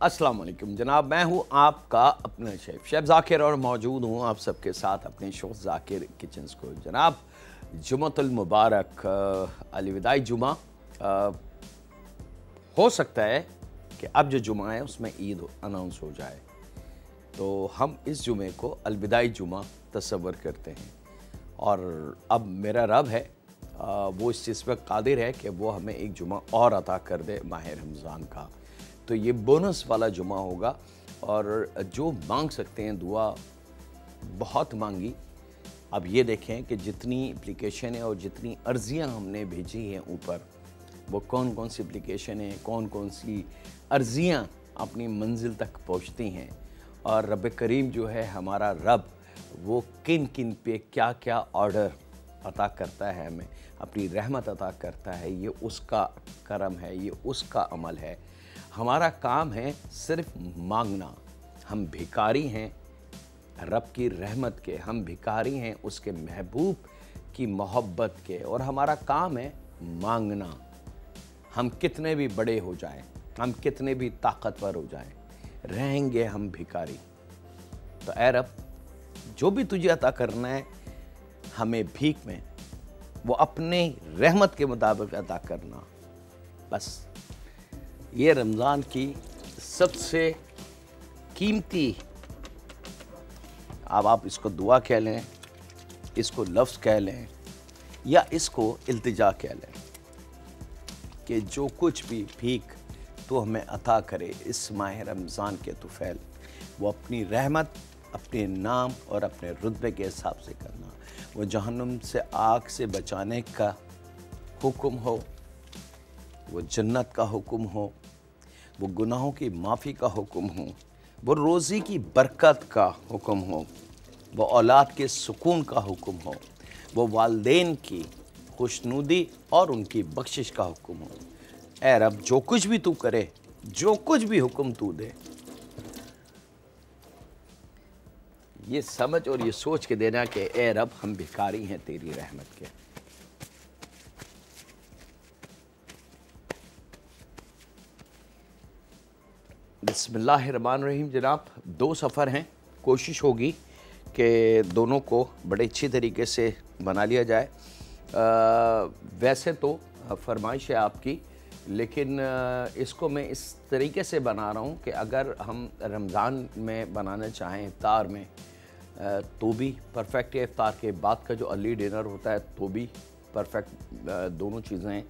अस्सलाम वालेकुम जनाब, मैं हूं आपका अपना शेफ़ ज़ाकिर और मौजूद हूं आप सबके साथ अपने शो ज़ाकिर किचन्स को। जनाब, जुमतुल मुबारक, अलविदाई जुमा। हो सकता है कि अब जो जुमा है उसमें ईद अनाउंस हो जाए, तो हम इस जुमे को अलविदाई जुमा तसव्वुर करते हैं। और अब मेरा रब है, वो इस चीज़ पर कादिर है कि वो हमें एक जुमा और अता कर दे माह रमज़ान का। तो ये बोनस वाला जुमा होगा और जो मांग सकते हैं दुआ बहुत मांगी। अब ये देखें कि जितनी एप्लीकेशन है और जितनी अर्ज़ियाँ हमने भेजी हैं ऊपर, वो कौन कौन सी एप्लीकेशन हैं, कौन कौन सी अर्ज़ियाँ अपनी मंजिल तक पहुँचती हैं। और रब करीम जो है हमारा रब, वो किन किन पे क्या क्या ऑर्डर अता करता है, हमें अपनी रहमत अता करता है, ये उसका करम है, ये उसका अमल है। हमारा काम है सिर्फ मांगना। हम भिखारी हैं रब की रहमत के, हम भिखारी हैं उसके महबूब की मोहब्बत के, और हमारा काम है मांगना। हम कितने भी बड़े हो जाएं, हम कितने भी ताकतवर हो जाएं, रहेंगे हम भिखारी। तो ऐ रब, जो भी तुझे अता करना है हमें भीख में, वो अपने रहमत के मुताबिक अता करना। बस ये रमज़ान की सबसे कीमती, अब आप इसको दुआ कह लें, इसको लफ्ज़ कह लें, या इसको इल्तिजा कह लें, कि जो कुछ भी भीख तो हमें अता करे इस माह रमज़ान के तुफ़ैल, वो अपनी रहमत, अपने नाम और अपने रुतबे के हिसाब से करना। वो जहन्नुम से, आग से बचाने का हुक्म हो, वो जन्नत का हुक्म हो, वो गुनाहों की माफ़ी का हुक्म हो, वो रोज़ी की बरकत का हुक्म हो, वो औलाद के सुकून का हुक्म हो, वो वालिदैन की खुशनुदी और उनकी बख्शिश का हुक्म हो। ऐ रब, जो कुछ भी तू करे, जो कुछ भी हुक्म तू दे, ये समझ और ये सोच के देना कि ऐ रब, हम भिखारी हैं तेरी रहमत के। बिस्मिल्लाहिर्रहमानिर्रहीम। जनाब, दो सफ़र हैं, कोशिश होगी कि दोनों को बड़े अच्छी तरीके से बना लिया जाए। वैसे तो फरमाइश है आपकी, लेकिन इसको मैं इस तरीके से बना रहा हूँ कि अगर हम रमज़ान में बनाना चाहें इफ्तार में, तो भी परफेक्ट है। इफ्तार के बाद का जो अर्ली डिनर होता है तो भी परफेक्ट, दोनों चीज़ें हैं।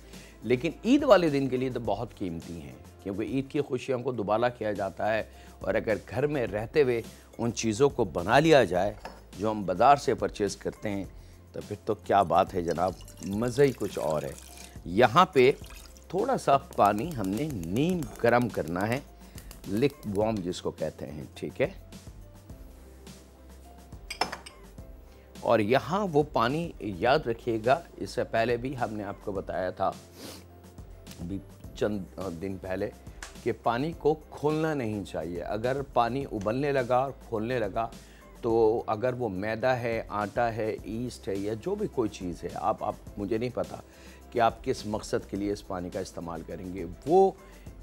लेकिन ईद वाले दिन के लिए तो बहुत कीमती हैं, क्योंकि ईद की खुशियों को दुबाला किया जाता है। और अगर घर में रहते हुए उन चीज़ों को बना लिया जाए जो हम बाज़ार से परचेज़ करते हैं, तो फिर तो क्या बात है जनाब, मज़ा ही कुछ और है। यहाँ पे थोड़ा सा पानी हमने नीम गरम करना है, लिक वार्म जिसको कहते हैं, ठीक है। और यहाँ वो पानी याद रखिएगा, इससे पहले भी हमने आपको बताया था अभी चंद दिन पहले, कि पानी को खोलना नहीं चाहिए। अगर पानी उबलने लगा और खोलने लगा, तो अगर वो मैदा है, आटा है, ईस्ट है, या जो भी कोई चीज़ है, आप मुझे नहीं पता कि आप किस मकसद के लिए इस पानी का इस्तेमाल करेंगे। वो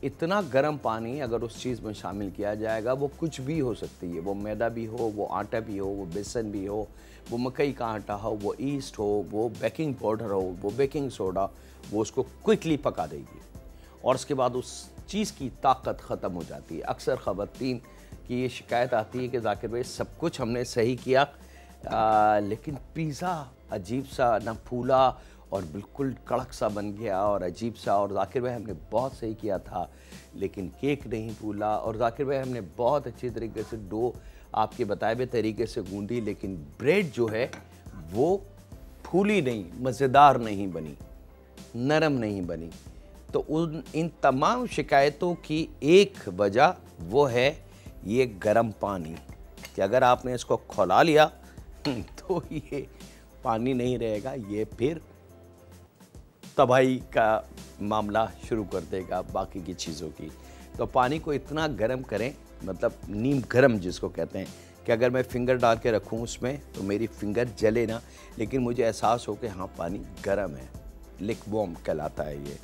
इतना गर्म पानी अगर उस चीज़ में शामिल किया जाएगा, वो कुछ भी हो सकती है। वो मैदा भी हो, वो आटा भी हो, वो बेसन भी हो, वो मकई का आटा हो, वो ईस्ट हो, वो बेकिंग पाउडर हो, वो बेकिंग सोडा, वो उसको क्विकली पका देगी और उसके बाद उस चीज़ की ताकत ख़त्म हो जाती है। अक्सर ख़वातीन की ये शिकायत आती है कि ज़ाकिर भाई, सब कुछ हमने सही किया, लेकिन पिज़्ज़ा अजीब सा, ना फूला और बिल्कुल कड़क सा बन गया और अजीब सा। और ज़ाकिर भाई, हमने बहुत सही किया था, लेकिन केक नहीं फूला। और ज़ाकिर भाई, हमने बहुत अच्छी तरीके से डो आपके बताए हुए तरीके से गूंदी, लेकिन ब्रेड जो है वो फूली नहीं, मज़ेदार नहीं बनी, नरम नहीं बनी। तो इन तमाम शिकायतों की एक वजह वो है ये गर्म पानी, कि अगर आपने इसको खौला लिया तो ये पानी नहीं रहेगा, ये फिर तबाही का मामला शुरू कर देगा बाकी की चीज़ों की। तो पानी को इतना गर्म करें, मतलब नीम गर्म जिसको कहते हैं, कि अगर मैं फिंगर डाल के रखूँ उसमें तो मेरी फिंगर जले ना, लेकिन मुझे एहसास हो कि हाँ पानी गर्म है। लिकवॉर्म कहलाता है ये।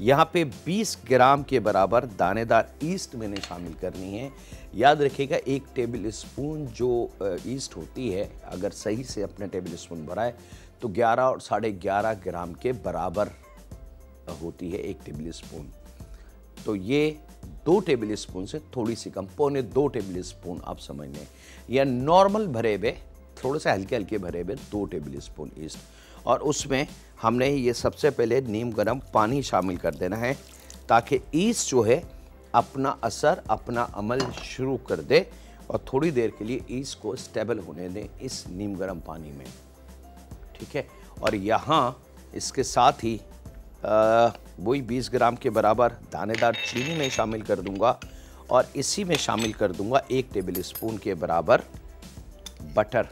यहाँ पे 20 ग्राम के बराबर दानेदार ईस्ट मैंने शामिल करनी है। याद रखिएगा 1 टेबल स्पून जो ईस्ट होती है, अगर सही से अपने टेबल स्पून भराए तो 11 और 11.5 ग्राम के बराबर होती है 1 टेबल स्पून। तो ये 2 टेबल स्पून से थोड़ी सी कम, पौने 2 टेबल स्पून आप समझ लें, या नॉर्मल भरे हुए थोड़े से हल्के हल्के भरे हुए 2 टेबल स्पून ईस्ट। और उसमें हमने ये सबसे पहले नीम गर्म पानी शामिल कर देना है ताकि ईस्ट जो है अपना असर, अपना अमल शुरू कर दे और थोड़ी देर के लिए ईस्ट को स्टेबल होने दें इस नीम गर्म पानी में, ठीक है। और यहाँ इसके साथ ही वही 20 ग्राम के बराबर दानेदार चीनी में शामिल कर दूंगा और इसी में शामिल कर दूंगा 1 टेबल स्पून के बराबर बटर।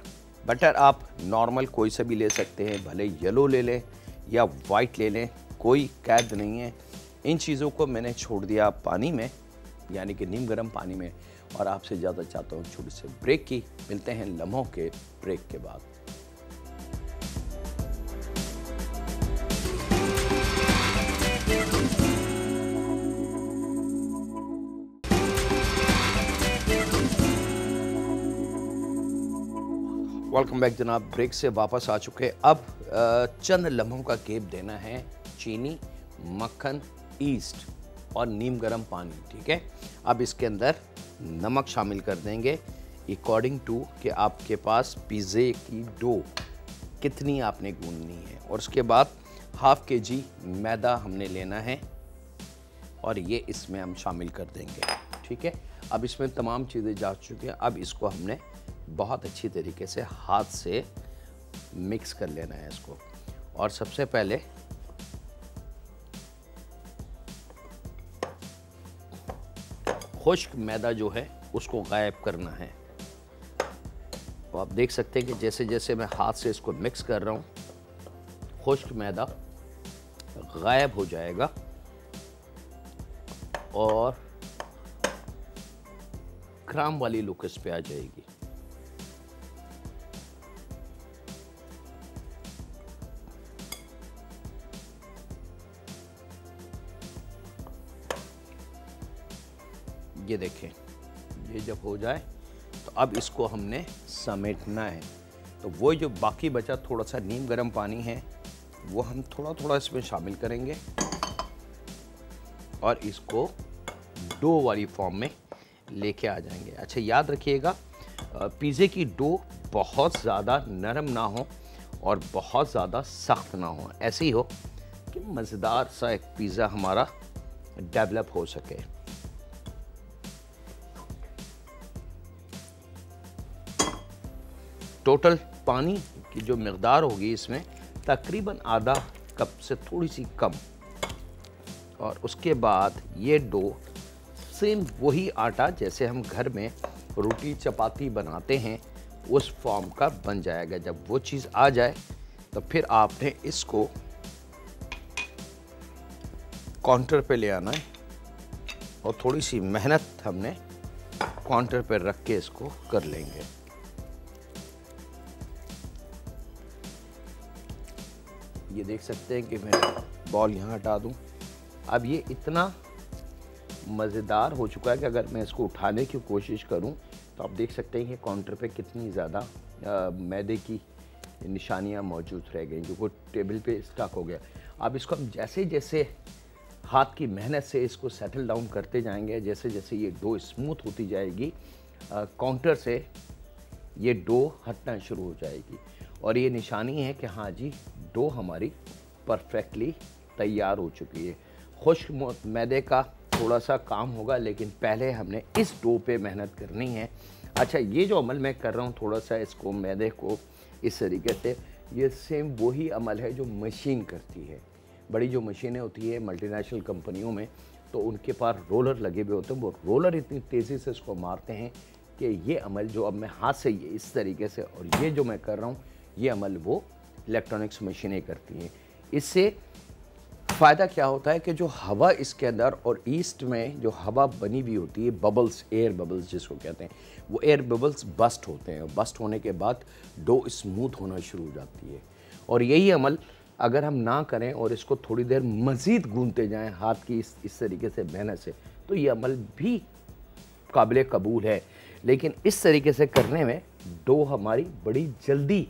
बटर आप नॉर्मल कोई से भी ले सकते हैं, भले येलो ले लें या वाइट ले लें, कोई कैद नहीं है। इन चीज़ों को मैंने छोड़ दिया पानी में, यानी कि नीम गर्म पानी में, और आपसे ज़्यादा चाहता हूँ छोटे से ब्रेक की। मिलते हैं लम्हों के ब्रेक के बाद। वेलकम बैक जनाब, ब्रेक से वापस आ चुके। अब चंद लम्हों का गेप देना है चीनी, मक्खन, ईस्ट और नीम गर्म पानी, ठीक है। अब इसके अंदर नमक शामिल कर देंगे अकॉर्डिंग टू कि आपके पास पिज़्ज़े की डो कितनी आपने गूंदनी है। और उसके बाद ½ kg मैदा हमने लेना है और ये इसमें हम शामिल कर देंगे, ठीक है। अब इसमें तमाम चीज़ें जा चुकी हैं। अब इसको हमने बहुत अच्छी तरीके से हाथ से मिक्स कर लेना है इसको। और सबसे पहले खुश्क मैदा जो है उसको गायब करना है। तो आप देख सकते हैं कि जैसे जैसे मैं हाथ से इसको मिक्स कर रहा हूँ, खुश्क मैदा गायब हो जाएगा और क्राम वाली लुक इस पे आ जाएगी। ये देखें, ये जब हो जाए तो अब इसको हमने समेटना है। तो वो जो बाकी बचा थोड़ा सा नीम गर्म पानी है वो हम थोड़ा थोड़ा इसमें शामिल करेंगे और इसको डो वाली फॉर्म में लेके आ जाएंगे। अच्छा याद रखिएगा, पिज़्ज़े की डो बहुत ज़्यादा नरम ना हो और बहुत ज़्यादा सख्त ना हो, ऐसे ही हो कि मज़ेदार सा एक पिज़्ज़ा हमारा डेवलप हो सके। टोटल पानी की जो मकदार होगी इसमें तकरीबन आधा कप से थोड़ी सी कम। और उसके बाद ये डो सेम वही आटा जैसे हम घर में रोटी चपाती बनाते हैं उस फॉर्म का बन जाएगा। जब वो चीज़ आ जाए तो फिर आपने इसको काउंटर पे ले आना है और थोड़ी सी मेहनत हमने काउंटर पे रख के इसको कर लेंगे। ये देख सकते हैं कि मैं बॉल यहाँ हटा दूँ। अब ये इतना मज़ेदार हो चुका है कि अगर मैं इसको उठाने की कोशिश करूँ तो आप देख सकते हैं कि काउंटर पे कितनी ज़्यादा मैदे की निशानियाँ मौजूद रह गई, जो को टेबल पे स्टक हो गया। अब इसको हम जैसे जैसे हाथ की मेहनत से इसको सेटल डाउन करते जाएंगे, जैसे जैसे ये डो स्मूथ होती जाएगी, काउंटर से ये डो हटना शुरू हो जाएगी और ये निशानी है कि हाँ जी, डो हमारी परफेक्टली तैयार हो चुकी है। खुश्क मैदे का थोड़ा सा काम होगा, लेकिन पहले हमने इस डो पे मेहनत करनी है। अच्छा, ये जो अमल मैं कर रहा हूँ थोड़ा सा इसको मैदे को इस तरीके से, ये सेम वही अमल है जो मशीन करती है। बड़ी जो मशीनें होती है मल्टीनेशनल कंपनियों में, तो उनके पास रोलर लगे हुए होते हैं। वो रोलर इतनी तेज़ी से इसको मारते हैं कि ये अमल जो अब मैं हाथ से ये इस तरीके से, और ये जो मैं कर रहा हूँ ये अमल वो इलेक्ट्रॉनिक्स मशीनें करती हैं। इससे फ़ायदा क्या होता है कि जो हवा इसके अंदर और ईस्ट में जो हवा बनी हुई होती है, बबल्स, एयर बबल्स जिसको कहते हैं, वो एयर बबल्स बस्ट होते हैं। बस्ट होने के बाद डो स्मूथ होना शुरू हो जाती है। और यही अमल अगर हम ना करें और इसको थोड़ी देर मज़ीद गूंथते जाएं हाथ की इस तरीके से मेहनत से, तो ये अमल भी काबिल कबूल है। लेकिन इस तरीके से करने में डो हमारी बड़ी जल्दी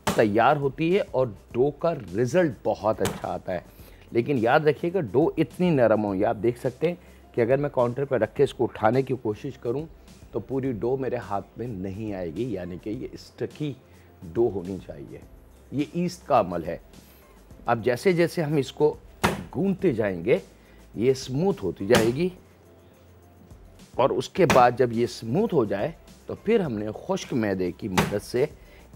तैयार होती है और डो का रिज़ल्ट बहुत अच्छा आता है। लेकिन याद रखिएगा, डो इतनी नरम हो, आप देख सकते हैं कि अगर मैं काउंटर पर रख के इसको उठाने की कोशिश करूं तो पूरी डो मेरे हाथ में नहीं आएगी, यानी कि ये स्टकी डो होनी चाहिए। ये ईस्ट का अमल है। अब जैसे जैसे हम इसको गूंथते जाएंगे ये स्मूथ होती जाएगी, और उसके बाद जब ये स्मूथ हो जाए तो फिर हमने खुश्क मैदे की मदद से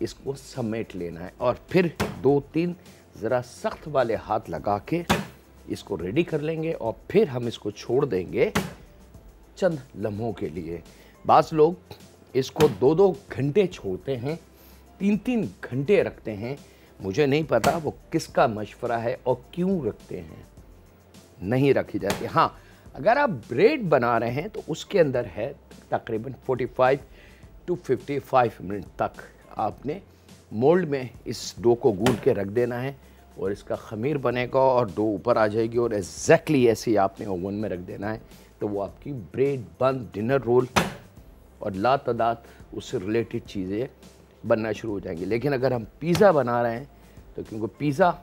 इसको समेट लेना है, और फिर 2-3 ज़रा सख्त वाले हाथ लगा के इसको रेडी कर लेंगे, और फिर हम इसको छोड़ देंगे चंद लम्हों के लिए। बाज़ लोग इसको 2-2 घंटे छोड़ते हैं, 3-3 घंटे रखते हैं। मुझे नहीं पता वो किसका मशवरा है और क्यों रखते हैं, नहीं रखी जाती। हाँ, अगर आप ब्रेड बना रहे हैं तो उसके अंदर है तकरीबन 45 to 55 मिनट तक आपने मोल्ड में इस डो को गूंथ के रख देना है, और इसका खमीर बनेगा और डो ऊपर आ जाएगी, और एग्जैक्टली ऐसे ही आपने ओवन में रख देना है। तो वो आपकी ब्रेड बन, डिनर रोल और लातादाद उससे रिलेटेड चीज़ें बनना शुरू हो जाएंगी। लेकिन अगर हम पिज़्ज़ा बना रहे हैं तो क्योंकि पिज़्ज़ा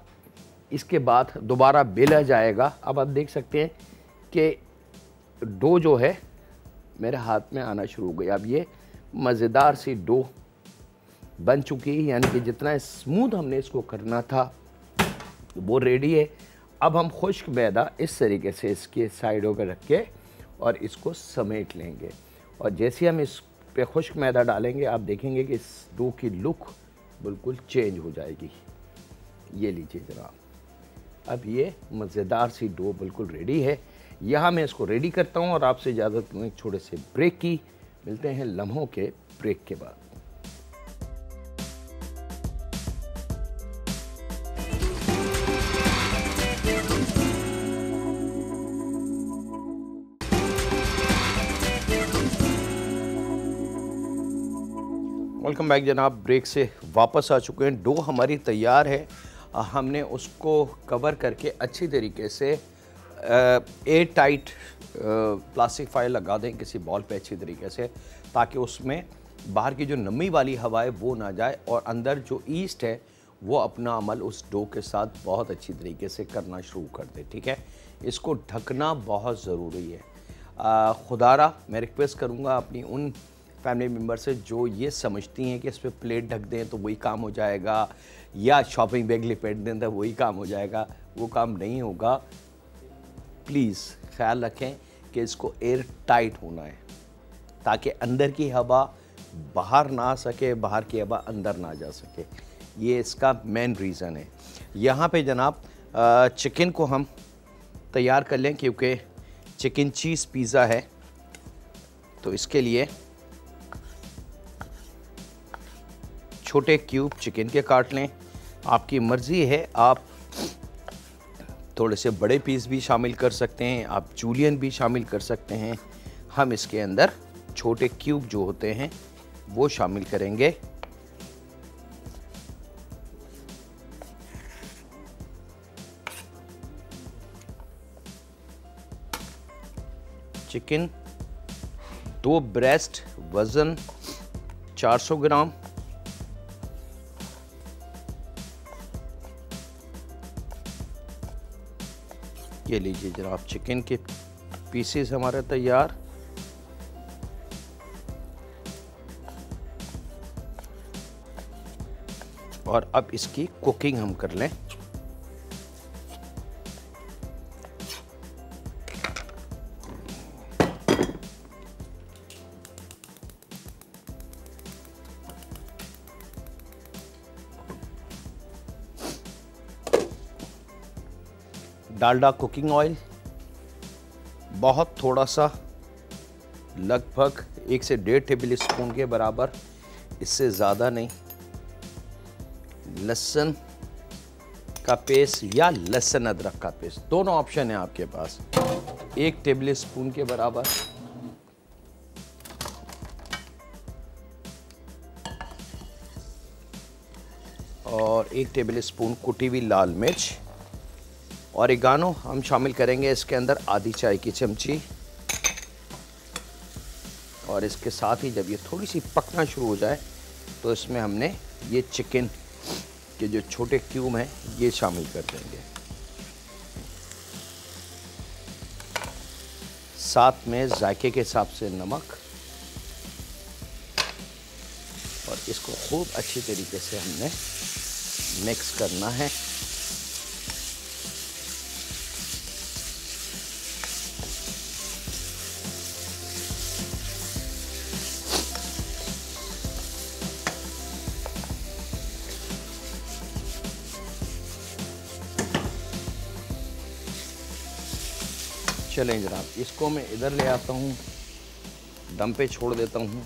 इसके बाद दोबारा बेला जाएगा। अब आप देख सकते हैं कि डो जो है मेरे हाथ में आना शुरू हो गई। अब ये मज़ेदार सी डो बन चुकी है, यानी कि जितना स्मूथ हमने इसको करना था वो रेडी है। अब हम खुश्क मैदा इस तरीके से इसके साइडों पे रख के और इसको समेट लेंगे, और जैसे हम इस पे खुश्क मैदा डालेंगे आप देखेंगे कि इस डो की लुक बिल्कुल चेंज हो जाएगी। ये लीजिए जनाब, अब ये मज़ेदार सी डो बिल्कुल रेडी है। यहाँ मैं इसको रेडी करता हूँ और आपसे इजाज़त लूँ एक छोटे से ब्रेक की। मिलते हैं लम्हों के ब्रेक के बाद। वेलकम बैक जनाब, ब्रेक से वापस आ चुके हैं। डो हमारी तैयार है। हमने उसको कवर करके अच्छी तरीके से एयर टाइट प्लास्टिक फाइल लगा दें किसी बॉल पे अच्छी तरीके से, ताकि उसमें बाहर की जो नमी वाली हवा है वो ना जाए, और अंदर जो ईस्ट है वो अपना अमल उस डो के साथ बहुत अच्छी तरीके से करना शुरू कर दे। ठीक है, इसको ढकना बहुत ज़रूरी है। खुदारा मैं रिक्वेस्ट करूँगा अपनी उन फैमिली मेम्बर से जो ये समझती हैं कि इस पर प्लेट ढक दें तो वही काम हो जाएगा, या शॉपिंग बैग लिपेट दें तो वही काम हो जाएगा, वो काम नहीं होगा। प्लीज़ ख्याल रखें कि इसको एयर टाइट होना है, ताकि अंदर की हवा बाहर ना आ सके, बाहर की हवा अंदर ना जा सके। ये इसका मेन रीज़न है। यहाँ पे जनाब चिकन को हम तैयार कर लें, क्योंकि चिकन चीज़ पिज़्ज़ा है, तो इसके लिए छोटे क्यूब चिकन के काट लें। आपकी मर्ज़ी है, आप थोड़े से बड़े पीस भी शामिल कर सकते हैं, आप जूलियन भी शामिल कर सकते हैं। हम इसके अंदर छोटे क्यूब जो होते हैं वो शामिल करेंगे। चिकन 2 ब्रेस्ट, वज़न 400 ग्राम। ये लीजिए जनाब, चिकन के पीसेस हमारे तैयार। और अब इसकी कुकिंग हम कर लें। डालडा कुकिंग ऑयल बहुत थोड़ा सा, लगभग 1 से 1.5 टेबल स्पून के बराबर, इससे ज़्यादा नहीं। लहसुन का पेस्ट या लहसुन अदरक का पेस्ट, दोनों ऑप्शन है आपके पास। 1 टेबल स्पून के बराबर। और 1 टेबल स्पून कुटी हुई लाल मिर्च। ऑरिगानो हम शामिल करेंगे इसके अंदर आधी चाय की चमची। और इसके साथ ही जब ये थोड़ी सी पकना शुरू हो जाए तो इसमें हमने ये चिकन के जो छोटे क्यूब हैं ये शामिल कर देंगे। साथ में जायके के हिसाब से नमक, और इसको खूब अच्छी तरीके से हमने मिक्स करना है। चलें जनाब, इसको मैं इधर ले आता हूँ, दम पे छोड़ देता हूँ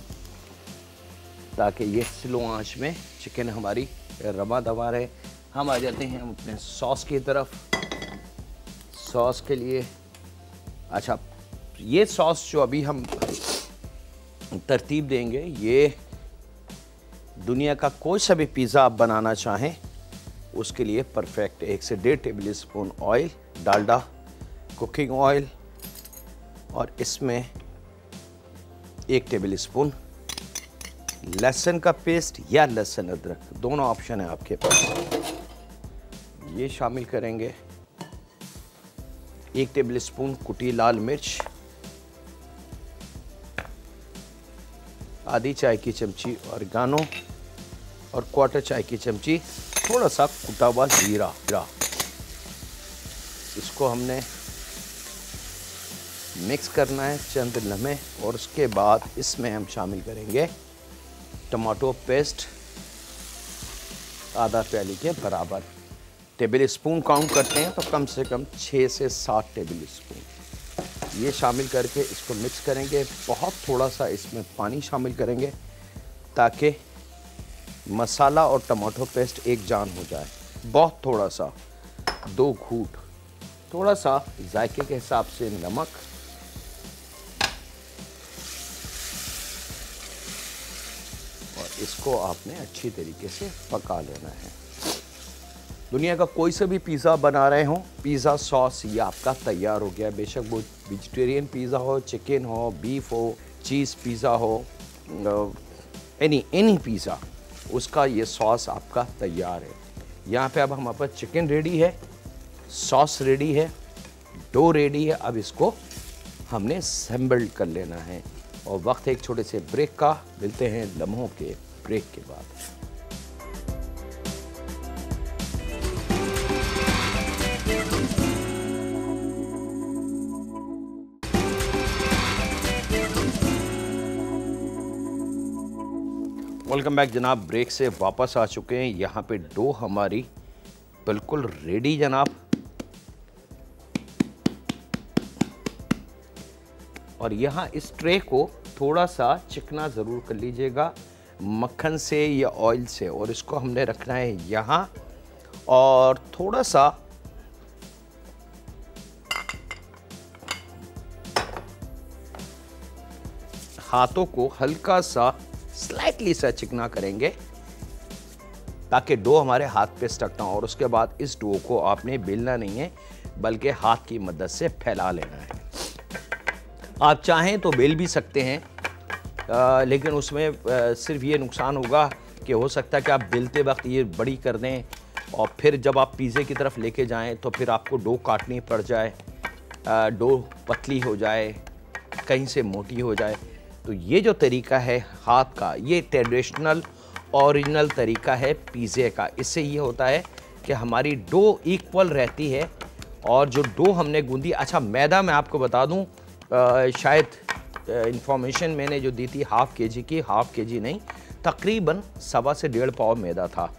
ताकि ये स्लो आंच में चिकन हमारी रवा दवा रहे। हम आ जाते हैं अपने सॉस की तरफ। सॉस के लिए अच्छा, ये सॉस जो अभी हम तरतीब देंगे, ये दुनिया का कोई सा भी पिज़्ज़ा आप बनाना चाहें उसके लिए परफेक्ट। 1 से 1.5 table spoon oil, Dalda cooking oil, और इसमें 1 टेबल स्पून लहसुन का पेस्ट या लहसुन अदरक, दोनों ऑप्शन है आपके पास, ये शामिल करेंगे। 1 टेबल स्पून कुटी लाल मिर्च, आधी चाय की चमची ऑरिगानो, और 1/4 चाय की चमची थोड़ा सा कुटा हुआ जीरा। इसको हमने मिक्स करना है चंद लम्हे, और उसके बाद इसमें हम शामिल करेंगे टमाटो पेस्ट आधा प्याली के बराबर। टेबल स्पून काउंट करते हैं तो कम से कम 6 से 7 टेबल स्पून ये शामिल करके इसको मिक्स करेंगे। बहुत थोड़ा सा इसमें पानी शामिल करेंगे ताकि मसाला और टमाटो पेस्ट एक जान हो जाए। बहुत थोड़ा सा, 2 घूंट। थोड़ा सा जायके के हिसाब से नमक, इसको आपने अच्छी तरीके से पका लेना है। दुनिया का कोई सा भी पिज़्ज़ा बना रहे हो, पिज़्ज़ा सॉस ये आपका तैयार हो गया। बेशक वो वेजिटेरियन पिज़्ज़ा हो, चिकन हो, बीफ हो, चीज़ पिज़्ज़ा हो, एनी पिज़्ज़ा, उसका ये सॉस आपका तैयार है। यहाँ पे अब हमारे पास चिकन रेडी है, सॉस रेडी है, डो रेडी है। अब इसको हमने असेंबल कर लेना है, और वक्त एक छोटे से ब्रेक का। मिलते हैं लम्हों के ब्रेक के बाद। वेलकम बैक जनाब, ब्रेक से वापस आ चुके हैं। यहाँ पे डो हमारी बिल्कुल रेडी जनाब, और यहाँ इस ट्रे को थोड़ा सा चिकना ज़रूर कर लीजिएगा मक्खन से या ऑयल से, और इसको हमने रखना है यहाँ, और थोड़ा सा हाथों को हल्का सा स्लाइटली सा चिकना करेंगे ताकि डो हमारे हाथ पे स्टक ना हो। और उसके बाद इस डो को आपने बेलना नहीं है बल्कि हाथ की मदद से फैला लेना है। आप चाहें तो बेल भी सकते हैं, लेकिन उसमें सिर्फ ये नुकसान होगा कि हो सकता है कि आप बेलते वक्त ये बड़ी कर दें और फिर जब आप पिज़्ज़े की तरफ लेके जाएं तो फिर आपको डो काटनी पड़ जाए, डो पतली हो जाए, कहीं से मोटी हो जाए। तो ये जो तरीका है हाथ का, ये ट्रेडिशनल ओरिजिनल तरीका है पिज़्ज़े का। इससे ये होता है कि हमारी डो इक्वल रहती है, और जो डो हमने गूंदी, अच्छा मैदा मैं आपको बता दूं, शायद इंफॉर्मेशन मैंने जो दी थी हाफ़ के जी की, हाफ़ के जी नहीं, तकरीबन 1.25 से 1.5 पाव मैदा था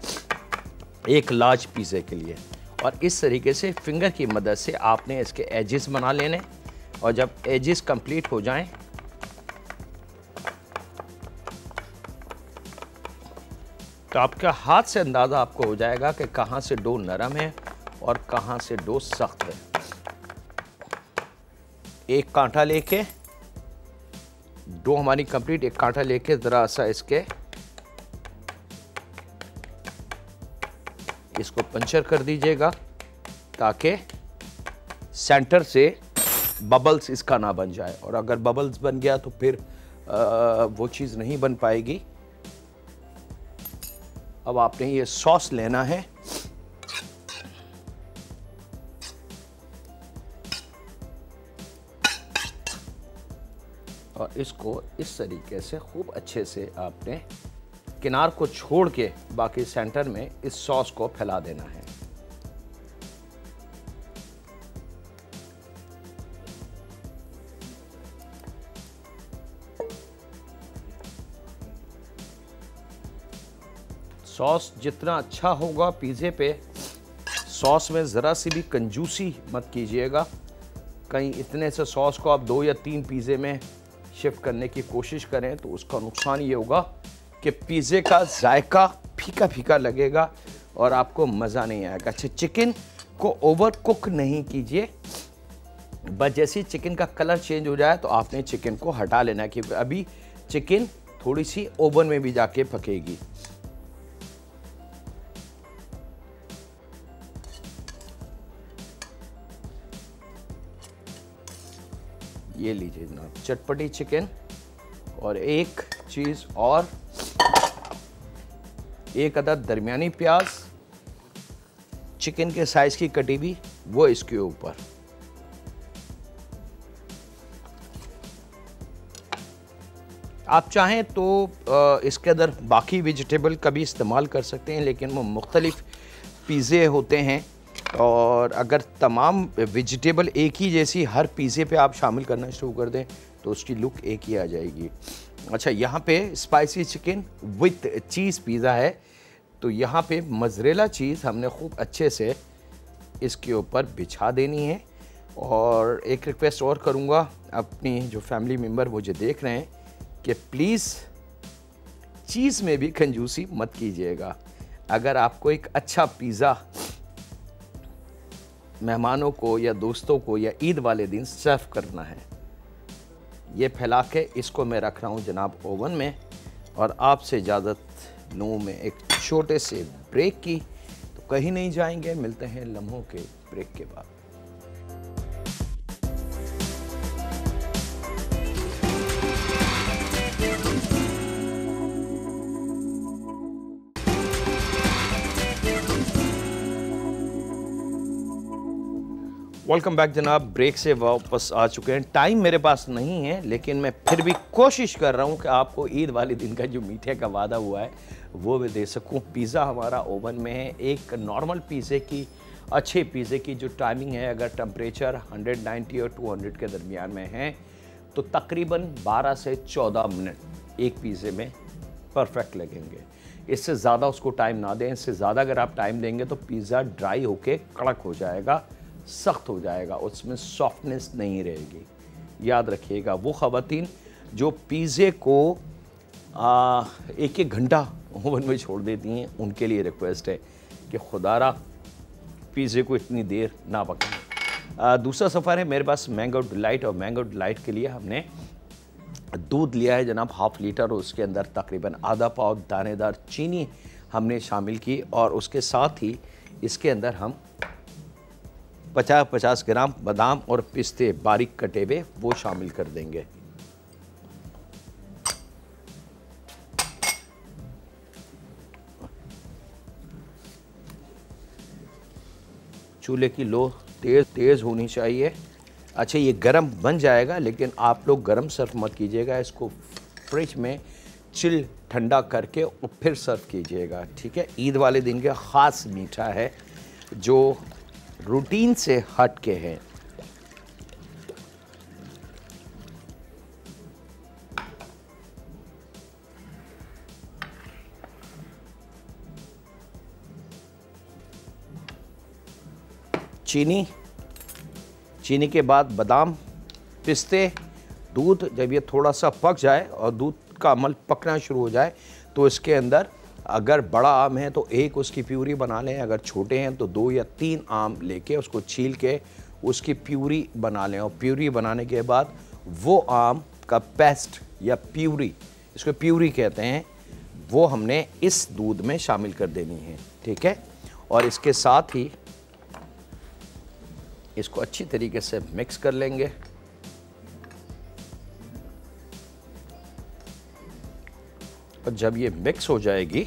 एक लार्ज पिज़्ज़े के लिए। और इस तरीके से फिंगर की मदद से आपने इसके एजेस बना लेने, और जब एजेस कंप्लीट हो जाएं तो आपका हाथ से अंदाज़ा आपको हो जाएगा कि कहाँ से डो नरम है और कहाँ से डो सख्त है। एक कांटा लेके, डो हमारी कंप्लीट, एक कांटा लेके ज़रा सा इसके इसको पंचर कर दीजिएगा ताकि सेंटर से बबल्स इसका ना बन जाए, और अगर बबल्स बन गया तो फिर वो चीज़ नहीं बन पाएगी। अब आपने ये सॉस लेना है, और इसको इस तरीके से खूब अच्छे से आपने किनार को छोड़ के बाकी सेंटर में इस सॉस को फैला देना है। सॉस जितना अच्छा होगा पिज़्ज़े पे, सॉस में ज़रा सी भी कंजूसी मत कीजिएगा। कहीं इतने से सॉस को आप 2 या 3 पिज़्ज़े में शिफ्ट करने की कोशिश करें तो उसका नुकसान ये होगा कि पिज़्ज़े का जायका फीका फीका लगेगा और आपको मज़ा नहीं आएगा। अच्छा, चिकन को ओवर कुक नहीं कीजिए, बस जैसे ही चिकन का कलर चेंज हो जाए तो आपने चिकन को हटा लेना है, क्योंकि अभी चिकन थोड़ी सी ओवन में भी जाके पकेगी। ये लीजिए जनाब चटपटी चिकन, और एक चीज़ और, एक अदद दरमियानी प्याज चिकन के साइज की कटी हुई, वो इसके ऊपर। आप चाहें तो इसके अंदर बाकी वेजिटेबल का भी इस्तेमाल कर सकते हैं, लेकिन वो मुख्तलिफ पिज़्ज़े होते हैं, और अगर तमाम वेजिटेबल एक ही जैसी हर पिज़्ज़े पे आप शामिल करना शुरू कर दें तो उसकी लुक एक ही आ जाएगी। अच्छा, यहाँ पे spicy chicken with cheese pizza है, तो यहाँ पे मोज़रेला चीज़ हमने खूब अच्छे से इसके ऊपर बिछा देनी है। और एक रिक्वेस्ट और करूँगा अपनी जो फैमिली मेम्बर मुझे देख रहे हैं कि प्लीज़ चीज़ में भी कंजूसी मत कीजिएगा। अगर आपको एक अच्छा पिज़्ज़ा मेहमानों को या दोस्तों को या ईद वाले दिन सर्व करना है, ये फैला के इसको मैं रख रहा हूँ जनाब ओवन में, और आपसे इजाज़त लूँ मैं एक छोटे से ब्रेक की। तो कहीं नहीं जाएंगे, मिलते हैं लम्हों के ब्रेक के बाद। वेलकम बैक जनाब, ब्रेक से वापस आ चुके हैं। टाइम मेरे पास नहीं है, लेकिन मैं फिर भी कोशिश कर रहा हूं कि आपको ईद वाले दिन का जो मीठे का वादा हुआ है वो मैं दे सकूं। पिज़्ज़ा हमारा ओवन में है। एक नॉर्मल पिज़्ज़े की, अच्छे पिज़्ज़े की जो टाइमिंग है, अगर टेम्परेचर 190 और 200 के दरमियान में है तो तकरीबन 12 से 14 मिनट एक पिज़्ज़े में परफेक्ट लगेंगे। इससे ज़्यादा उसको टाइम ना दें। इससे ज़्यादा अगर आप टाइम देंगे तो पिज़्ज़ा ड्राई होके कड़क हो जाएगा, सख्त हो जाएगा, उसमें सॉफ्टनेस नहीं रहेगी। याद रखिएगा, वो ख़वातीन जो पिज़्ज़े को 1-1 घंटा ओवन में छोड़ देती हैं, उनके लिए रिक्वेस्ट है कि खुदारा पिज़्ज़े को इतनी देर ना पकाएं। दूसरा सफ़र है मेरे पास मैंगो डिलाइट, और मैंगो डिलाइट के लिए हमने दूध लिया है जनाब 1/2 लीटर, और उसके अंदर तकरीबन आधा पाव दानेदार चीनी हमने शामिल की, और उसके साथ ही इसके अंदर हम 50-50 ग्राम बादाम और पिस्ते बारीक कटे हुए वो शामिल कर देंगे। चूल्हे की लो तेज़ होनी चाहिए। अच्छा, ये गरम बन जाएगा, लेकिन आप लोग गरम सर्व मत कीजिएगा, इसको फ्रिज में चिल ठंडा करके और फिर सर्व कीजिएगा, ठीक है। ईद वाले दिन का ख़ास मीठा है जो रूटीन से हट के है। चीनी के बाद बादाम, पिस्ते, दूध। जब ये थोड़ा सा पक जाए और दूध का अमल पकना शुरू हो जाए तो इसके अंदर अगर बड़ा आम है तो 1 उसकी प्यूरी बना लें, अगर छोटे हैं तो 2 या 3 आम लेके उसको छील के उसकी प्यूरी बना लें। और प्यूरी बनाने के बाद वो आम का पेस्ट या प्यूरी, इसको प्यूरी कहते हैं, वो हमने इस दूध में शामिल कर देनी है, ठीक है। और इसके साथ ही इसको अच्छी तरीके से मिक्स कर लेंगे। और जब ये मिक्स हो जाएगी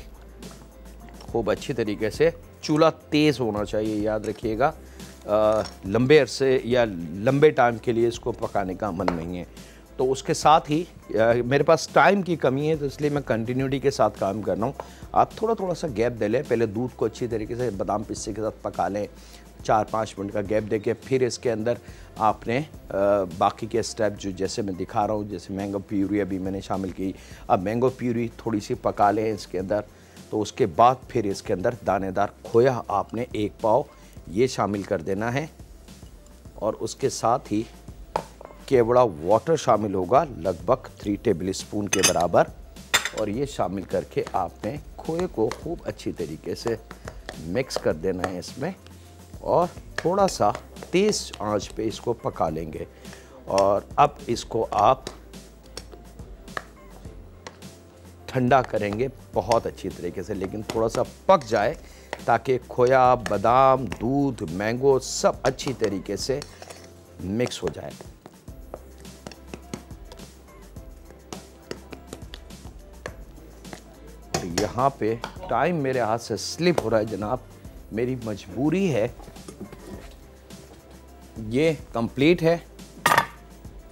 खूब अच्छी तरीके से, चूल्हा तेज़ होना चाहिए, याद रखिएगा। लंबे अरसे या लंबे टाइम के लिए इसको पकाने का मन नहीं है। तो उसके साथ ही मेरे पास टाइम की कमी है, तो इसलिए मैं कंटिन्यूटी के साथ काम कर रहा हूँ। आप थोड़ा थोड़ा सा गैप दे लें। पहले दूध को अच्छी तरीके से बादाम पिस्ते के साथ पका लें, 4-5 मिनट का गैप देके फिर इसके अंदर आपने बाकी के स्टेप जो जैसे मैं दिखा रहा हूँ, जैसे मैंगो प्यूरी अभी मैंने शामिल की। अब मैंगो प्यूरी थोड़ी सी पका लें इसके अंदर, तो उसके बाद फिर इसके अंदर दानेदार खोया आपने 1 पाव ये शामिल कर देना है। और उसके साथ ही केवड़ा वाटर शामिल होगा लगभग 3 टेबल स्पून के बराबर। और ये शामिल करके आपने खोए को खूब अच्छी तरीके से मिक्स कर देना है इसमें, और थोड़ा सा तेज़ आंच पे इसको पका लेंगे। और अब इसको आप ठंडा करेंगे बहुत अच्छी तरीके से, लेकिन थोड़ा सा पक जाए ताकि खोया, बादाम, दूध, मैंगो सब अच्छी तरीके से मिक्स हो जाए। यहाँ पे टाइम मेरे हाथ से स्लिप हो रहा है जनाब, मेरी मजबूरी है। ये कंप्लीट है,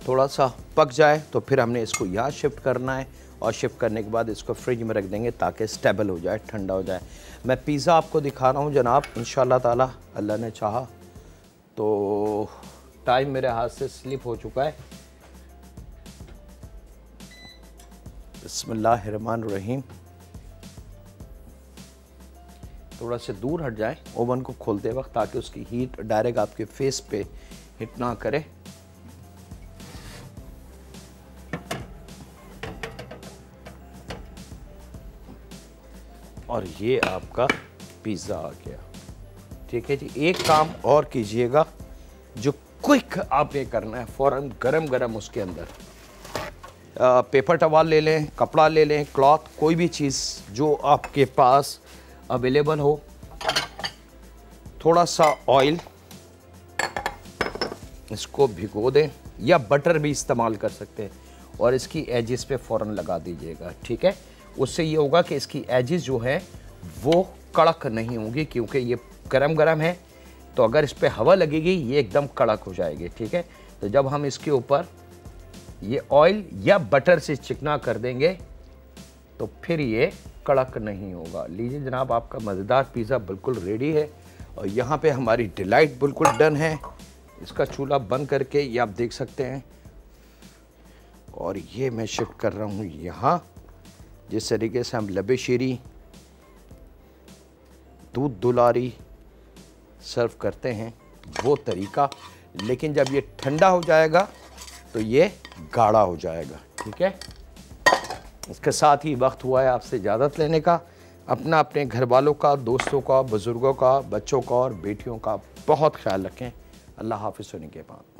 थोड़ा सा पक जाए तो फिर हमने इसको यहाँ शिफ्ट करना है, और शिफ्ट करने के बाद इसको फ्रिज में रख देंगे ताकि स्टेबल हो जाए, ठंडा हो जाए। मैं पिज़्ज़ा आपको दिखा रहा हूँ जनाब, इंशाल्लाह ताला अल्लाह ने चाहा तो। टाइम मेरे हाथ से स्लिप हो चुका है। बिस्मिल्लाहिर्रहमानिर्रहीम। थोड़ा से दूर हट जाए ओवन को खोलते वक्त, ताकि उसकी हीट डायरेक्ट आपके फेस पे हिट ना करे। और ये आपका पिज़्ज़ा आ गया। ठीक है जी, एक काम और कीजिएगा जो क्विक आपने करना है, फ़ौरन गरम गरम उसके अंदर पेपर टवाल ले लें, कपड़ा ले लें, क्लॉथ, कोई भी चीज़ जो आपके पास अवेलेबल हो। थोड़ा सा ऑयल इसको भिगो दें, या बटर भी इस्तेमाल कर सकते हैं, और इसकी एजेस पे फ़ौरन लगा दीजिएगा। ठीक है, उससे ये होगा कि इसकी एजेस जो है वो कड़क नहीं होंगी, क्योंकि ये गरम गरम है, तो अगर इस पर हवा लगेगी ये एकदम कड़क हो जाएगी। ठीक है, तो जब हम इसके ऊपर ये ऑयल या बटर से चिकना कर देंगे तो फिर ये कड़क नहीं होगा। लीजिए जनाब, आपका मज़ेदार पिज़्ज़ा बिल्कुल रेडी है। और यहाँ पे हमारी डिलाइट बिल्कुल डन है। इसका चूल्हा बंद करके ये आप देख सकते हैं। और ये मैं शिफ्ट कर रहा हूँ यहाँ। जिस तरीके से हम लबे शीरी, दूध दुलारी सर्व करते हैं वो तरीका, लेकिन जब ये ठंडा हो जाएगा तो ये गाढ़ा हो जाएगा। ठीक है, इसके साथ ही वक्त हुआ है आपसे इजाज़त लेने का। अपना, अपने घर वालों का, दोस्तों का, बुज़ुर्गों का, बच्चों का और बेटियों का बहुत ख्याल रखें। अल्लाह हाफ़िज़। होने के बाद